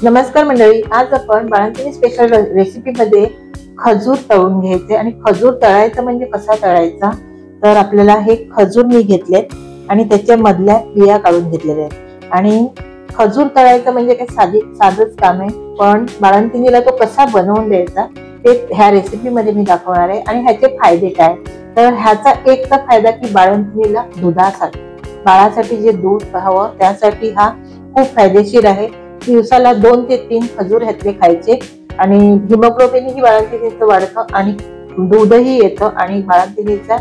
नमस्कार मंडळी, आज आपण बाळंतिणी स्पेशल रेसिपीमध्ये खजूर तळून घ्यायचे आणि खजूर तळायचा म्हणजे कसा तळायचा तर आपल्याला हे खजूर मी घेतलेत आणि त्याच्या मधल्या बिया काढून घेतलेल्या आहेत आणि खजूर तळायचं म्हणजे काय साधंच काम आहे, पण बाळंतिणीला तो कसा बनवून द्यायचा ते ह्या रेसिपीमध्ये मी दाखवणार आहे। आणि ह्याचे फायदे काय तर ह्याचा एक तर फायदा की बाळंतिणीला दुधासाठी बाळासाठी जे दूध हवं त्यासाठी हा खूप फायदेशीर आहे। दिवसाला 2 ते 3 खजूर ह्यातले खायचे आणि हिमोग्लोबिन ही बाळंतिणीचं वाढतं आणि दूधही येतं आणि बाळंतिणीच्या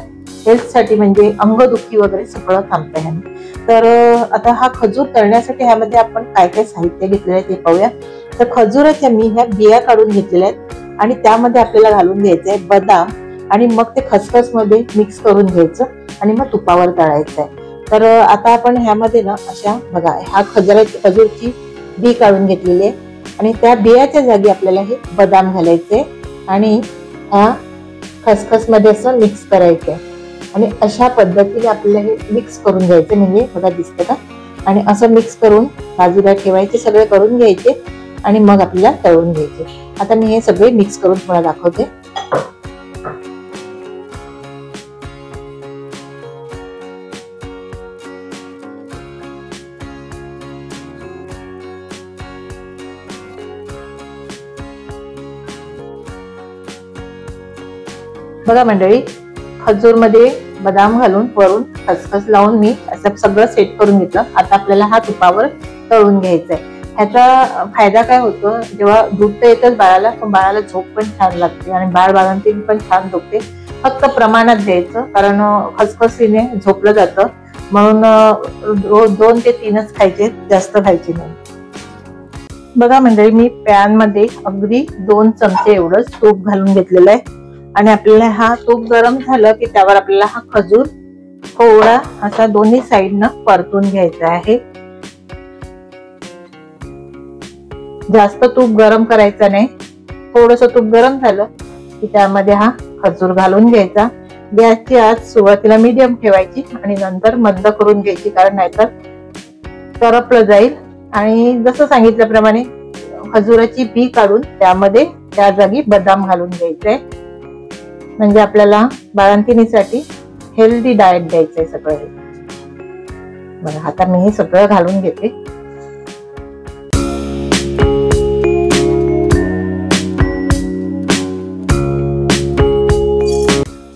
हेल्थ साठी म्हणजे अंगदुखी वगैरे सगळं थांबतं ह्याने। तर आता हा खजूर तळण्यासाठी ह्यामध्ये आपण काय काय साहित्य घेतलेलं आहे ते पाहूया। तर खजूराच्या मी ह्या बिया काढून घेतलेल्या आहेत आणि त्यामध्ये आपल्याला घालून घ्यायचं आहे बदाम आणि मग ते खसखस मध्ये मिक्स करून घ्यायचं आणि मग तुपावर तळायचं आहे। तर आता आपण ह्यामध्ये ना अशा बघा हा खजूरची बी काढून घेतलेली आहे आणि त्या बियाच्या जागी आपल्याला हे बदाम घालायचे आणि हा खसखस मध्ये असं मिक्स करायचं आणि अशा पद्धतीने आपल्याला हे मिक्स करून घ्यायचे। म्हणजे बघा दिसतं का, आणि असं मिक्स करून बाजूला ठेवायचे, सगळे करून घ्यायचे आणि मग आपल्याला तळून घ्यायचे। आता मी हे सगळे मिक्स करून तुम्हाला दाखवते। बघा मंडळी, खजूर मध्ये बदाम घालून वरून खसखस लावून मी असं सगळं सेट करून घेतलं। आता आपल्याला हा तुपावर तळून घ्यायचा आहे। ह्याचा फायदा काय होतो, जेव्हा दूध तर येतच बाळाला, पण बाळाला झोप पण छान लागते आणि बाळंतीण पण छान झोपते। फक्त प्रमाणात द्यायचं, कारण खसखसीने झोपलं जातं, म्हणून 2 ते 3च खायचे, जास्त खायचे नाही। बघा मंडळी, मी पॅन मध्ये अगदी 2 चमचे एवढंच तूप घालून घेतलेलं आहे आणि आपल्याला हा तूप गरम झालं की त्यावर आपल्याला हा खजूर थोडा असा दोन्ही साइडनं परतून घ्यायचा आहे। जास्त तूप गरम करायचं नाही, थोडस तूप गरम झालं की त्यामध्ये हा खजूर घालून घ्यायचा। गॅसची आच सुरुवातीला मीडियम ठेवायची आणि नंतर मंद करून घ्यायची, कारण नाहीतर करपलं जाईल। आणि जसं सांगितल्याप्रमाणे खजुराची बी काढून त्यामध्ये त्या जागी बदाम घालून घ्यायचे, म्हणजे आपल्याला बाळंतिणीसाठी हेल्दी डाएट द्यायचंय सगळं हे। बघा आता मी हे सगळं घालून घेते।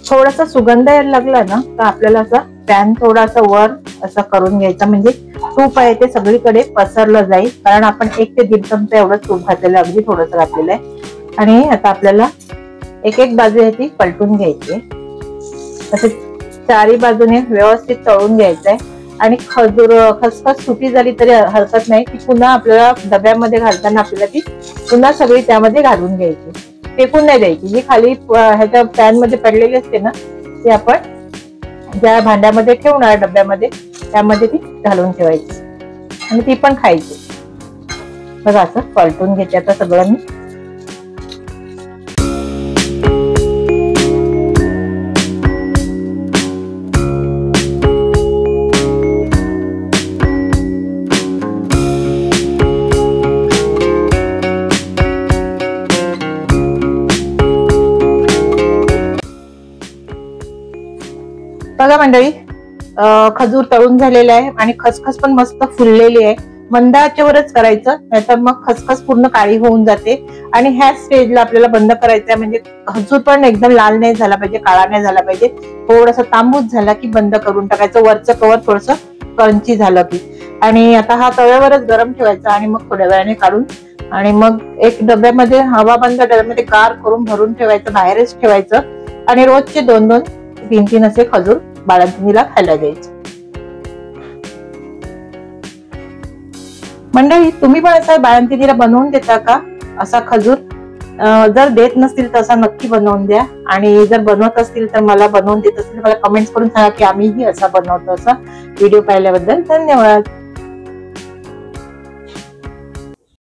थोडासा सुगंध यायला लागला ना तर आपल्याला असा पॅन थोडासा वर असा करून घ्यायचा, म्हणजे तूप आहे ते सगळीकडे पसरलं जाईल, कारण आपण 1 ते 1.5 चमचा एवढं तूप घातलेलं, अगदी थोडंसं घातलेलं आहे। आणि आता आपल्याला एक बाजू आहे ती पलटून घ्यायची, असे चारी बाजूने व्यवस्थित तळून घ्यायचंय। आणि खसखस सुटी झाली तरी हरकत नाही, ती पुन्हा आपल्याला डब्यामध्ये घालताना आपल्याला ती पुन्हा सगळी त्यामध्ये घालून घ्यायची, फेकून नाही द्यायची। जी खाली ह्याच्या पॅन मध्ये पडलेली असते ना ती आपण ज्या भांड्यामध्ये ठेवणार डब्यामध्ये त्यामध्ये ती घालून ठेवायची आणि ती पण खायची। बघा असं पलटून घ्यायचे आता सगळं मी। बघा मंडळी, खजूर तळून झालेला आहे आणि खसखस पण मस्त फुललेली आहे। मंद आचेवरच करायचं, नाहीतर मग खसखस पूर्ण काळी होऊन जाते। आणि ह्या स्टेजला आपल्याला बंद करायचं आहे, म्हणजे खजूर पण एकदम लाल नाही झाला पाहिजे, काळा नाही झाला पाहिजे, थोडासा तांबूस झाला की बंद करून टाकायचं, वरचं कवर थोडस क्रंची झालं की। आणि आता हा तव्यावरच गरम ठेवायचा आणि मग थोड्या वेळाने काढून आणि मग एक डब्यामध्ये हवा बंद डब्यामध्ये गार करून भरून ठेवायचं, बाहेरच ठेवायचं आणि रोजचे 2-2, 3-3 असे खजूर बाळंतिणीला खायला द्यायचे। मंडळी, तुम्ही पण असं बाळंतिणीला बनवून देता का असा खजूर? जर देत नसतील तर असा नक्की बनवून द्या, आणि जर बनवत असतील तर मला बनवून देत असतील मला कमेंट्स करून सांगा की आम्हीही असा बनवतो। असा व्हिडिओ पाहिल्याबद्दल धन्यवाद।